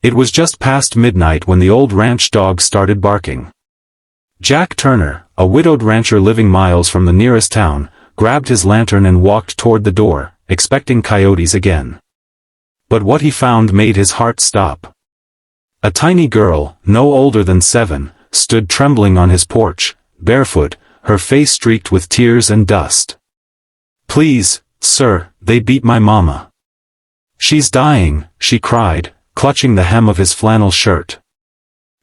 It was just past midnight when the old ranch dog started barking. Jack Turner, a widowed rancher living miles from the nearest town, grabbed his lantern and walked toward the door, expecting coyotes again. But what he found made his heart stop. A tiny girl, no older than 7, stood trembling on his porch, barefoot, her face streaked with tears and dust. "Please, sir, they beat my mama. She's dying," she cried, clutching the hem of his flannel shirt.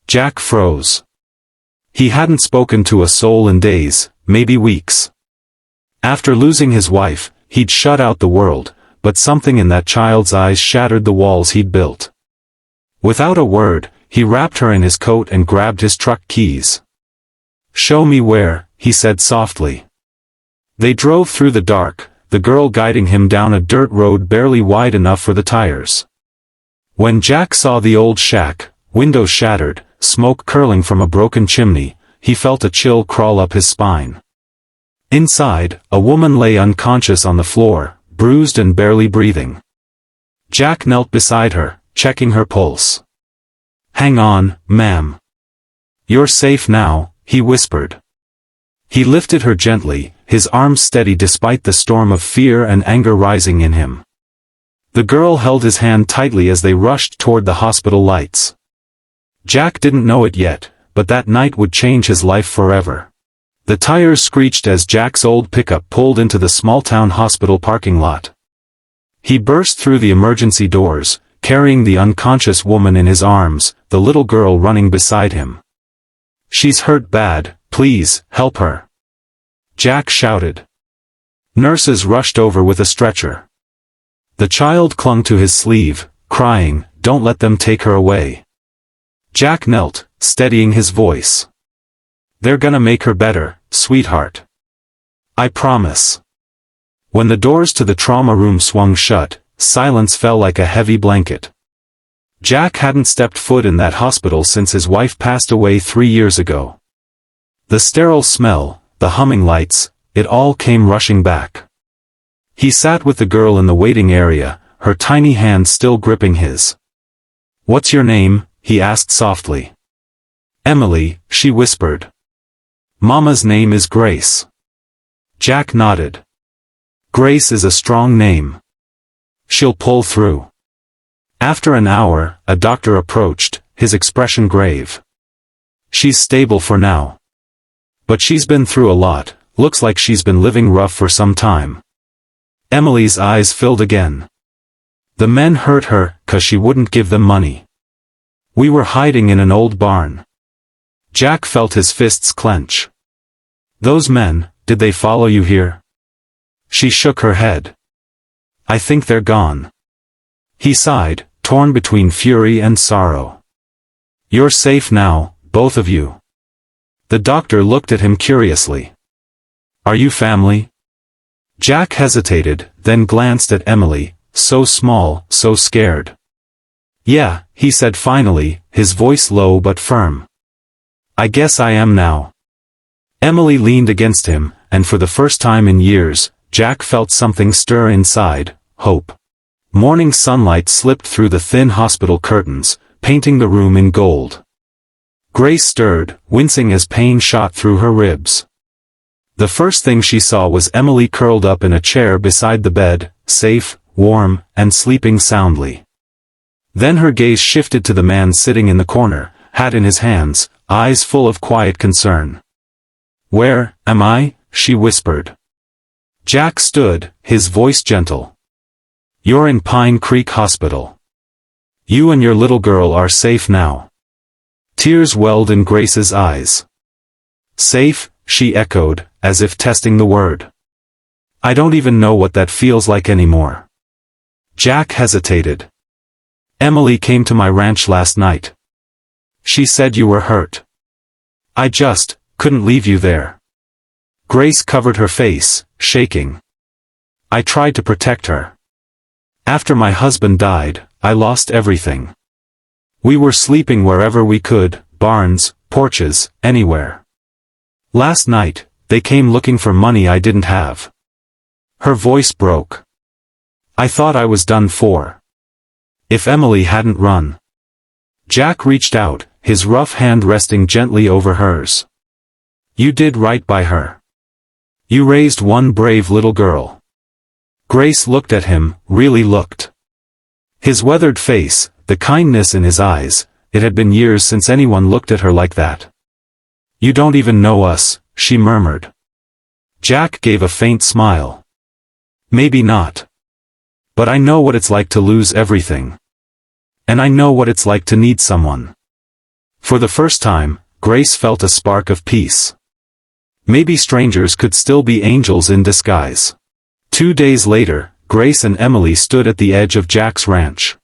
Jack froze. He hadn't spoken to a soul in days, maybe weeks. After losing his wife, he'd shut out the world, but something in that child's eyes shattered the walls he'd built. Without a word, he wrapped her in his coat and grabbed his truck keys. "Show me where," he said softly. They drove through the dark, the girl guiding him down a dirt road barely wide enough for the tires. When Jack saw the old shack, windows shattered, smoke curling from a broken chimney, he felt a chill crawl up his spine. Inside, a woman lay unconscious on the floor, bruised and barely breathing. Jack knelt beside her, checking her pulse. "Hang on, ma'am. You're safe now," he whispered. He lifted her gently, his arms steady despite the storm of fear and anger rising in him. The girl held his hand tightly as they rushed toward the hospital lights. Jack didn't know it yet, but that night would change his life forever. The tires screeched as Jack's old pickup pulled into the small-town hospital parking lot. He burst through the emergency doors, carrying the unconscious woman in his arms, the little girl running beside him. "She's hurt bad, please, help her," Jack shouted. Nurses rushed over with a stretcher. The child clung to his sleeve, crying, "Don't let them take her away." Jack knelt, steadying his voice. "They're gonna make her better, sweetheart. I promise." When the doors to the trauma room swung shut, silence fell like a heavy blanket. Jack hadn't stepped foot in that hospital since his wife passed away 3 years ago. The sterile smell, the humming lights, it all came rushing back. He sat with the girl in the waiting area, her tiny hand still gripping his. "What's your name?" he asked softly. "Emily," she whispered. "Mama's name is Grace." Jack nodded. "Grace is a strong name. She'll pull through." After an hour, a doctor approached, his expression grave. "She's stable for now. But she's been through a lot, looks like she's been living rough for some time." Emily's eyes filled again. "The men hurt her, 'cause she wouldn't give them money. We were hiding in an old barn." Jack felt his fists clench. "Those men, did they follow you here?" She shook her head. "I think they're gone." He sighed, torn between fury and sorrow. "You're safe now, both of you." The doctor looked at him curiously. "Are you family?" Jack hesitated, then glanced at Emily, so small, so scared. "Yeah," he said finally, his voice low but firm. "I guess I am now." Emily leaned against him, and for the first time in years, Jack felt something stir inside, hope. Morning sunlight slipped through the thin hospital curtains, painting the room in gold. Grace stirred, wincing as pain shot through her ribs. The first thing she saw was Emily curled up in a chair beside the bed, safe, warm, and sleeping soundly. Then her gaze shifted to the man sitting in the corner, hat in his hands, eyes full of quiet concern. "Where am I?" she whispered. Jack stood, his voice gentle. "You're in Pine Creek Hospital. You and your little girl are safe now." Tears welled in Grace's eyes. "Safe?" she echoed, as if testing the word. "I don't even know what that feels like anymore." Jack hesitated. "Emily came to my ranch last night. She said you were hurt. I just couldn't leave you there." Grace covered her face, shaking. "I tried to protect her. After my husband died, I lost everything. We were sleeping wherever we could, barns, porches, anywhere. Last night, they came looking for money I didn't have." Her voice broke. "I thought I was done for. If Emily hadn't run." Jack reached out, his rough hand resting gently over hers. You did right by her. You raised one brave little girl. Grace looked at him, really looked. His weathered face, the kindness in his eyes, it had been years since anyone looked at her like that. You don't even know us, she murmured. Jack gave a faint smile. Maybe not. But I know what it's like to lose everything. And I know what it's like to need someone. For the first time, Grace felt a spark of peace. Maybe strangers could still be angels in disguise. 2 days later, Grace and Emily stood at the edge of Jack's ranch.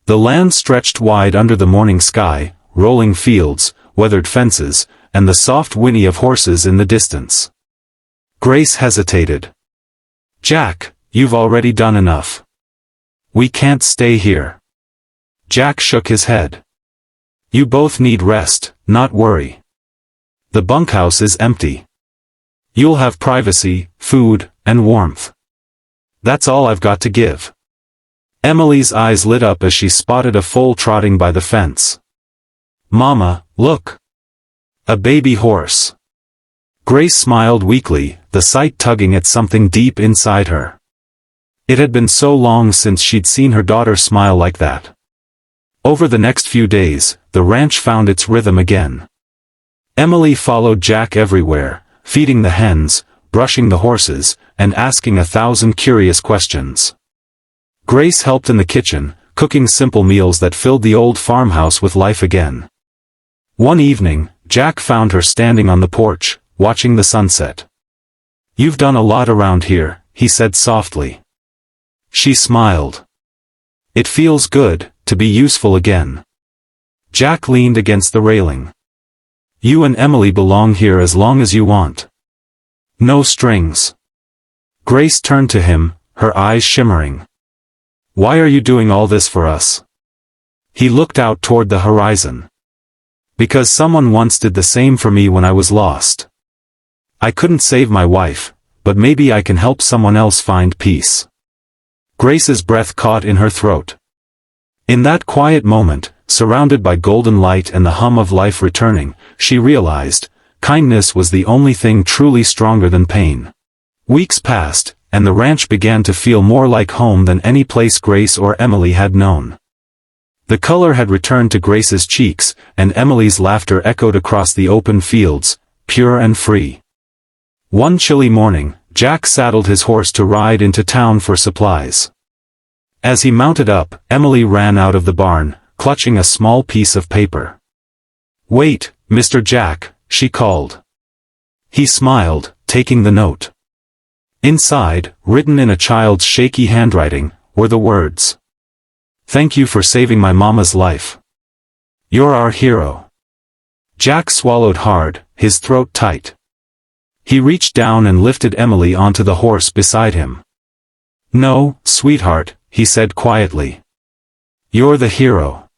The land stretched wide under the morning sky, rolling fields, weathered fences, and the soft whinny of horses in the distance. Grace hesitated. Jack, you've already done enough. We can't stay here. Jack shook his head. You both need rest, not worry. The bunkhouse is empty. You'll have privacy, food, and warmth. That's all I've got to give. Emily's eyes lit up as she spotted a foal trotting by the fence. Mama, look. A baby horse. Grace smiled weakly, the sight tugging at something deep inside her. It had been so long since she'd seen her daughter smile like that. Over the next few days, the ranch found its rhythm again. Emily followed Jack everywhere, feeding the hens, brushing the horses, and asking 1,000 curious questions. Grace helped in the kitchen, cooking simple meals that filled the old farmhouse with life again. One evening, Jack found her standing on the porch, watching the sunset. You've done a lot around here, he said softly. She smiled. It feels good, to be useful again. Jack leaned against the railing. You and Emily belong here as long as you want. No strings. Grace turned to him, her eyes shimmering. Why are you doing all this for us? He looked out toward the horizon. Because someone once did the same for me when I was lost. I couldn't save my wife, but maybe I can help someone else find peace. Grace's breath caught in her throat. In that quiet moment, surrounded by golden light and the hum of life returning, she realized, kindness was the only thing truly stronger than pain. Weeks passed, and the ranch began to feel more like home than any place Grace or Emily had known. The color had returned to Grace's cheeks, and Emily's laughter echoed across the open fields, pure and free. One chilly morning, Jack saddled his horse to ride into town for supplies. As he mounted up, Emily ran out of the barn, clutching a small piece of paper. Wait, Mr. Jack, she called. He smiled, taking the note. Inside, written in a child's shaky handwriting, were the words. Thank you for saving my mama's life. You're our hero. Jack swallowed hard, his throat tight. He reached down and lifted Emily onto the horse beside him. No, sweetheart, he said quietly. You're the hero.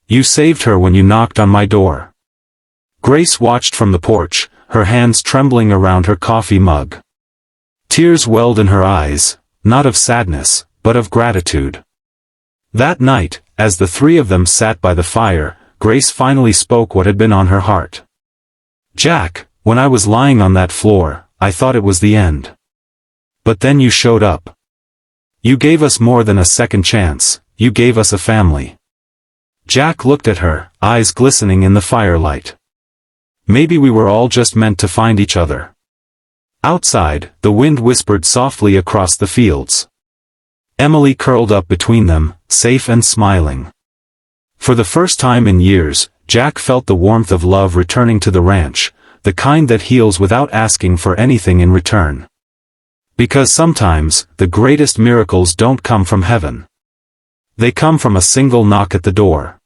You saved her when you knocked on my door. Grace watched from the porch, her hands trembling around her coffee mug. Tears welled in her eyes, not of sadness, but of gratitude. That night, as the three of them sat by the fire, Grace finally spoke what had been on her heart. Jack, when I was lying on that floor, I thought it was the end. But then you showed up. You gave us more than a second chance, you gave us a family. Jack looked at her, eyes glistening in the firelight. Maybe we were all just meant to find each other. Outside, the wind whispered softly across the fields. Emily curled up between them, safe and smiling. For the first time in years, Jack felt the warmth of love returning to the ranch, the kind that heals without asking for anything in return. Because sometimes, the greatest miracles don't come from heaven. They come from a single knock at the door.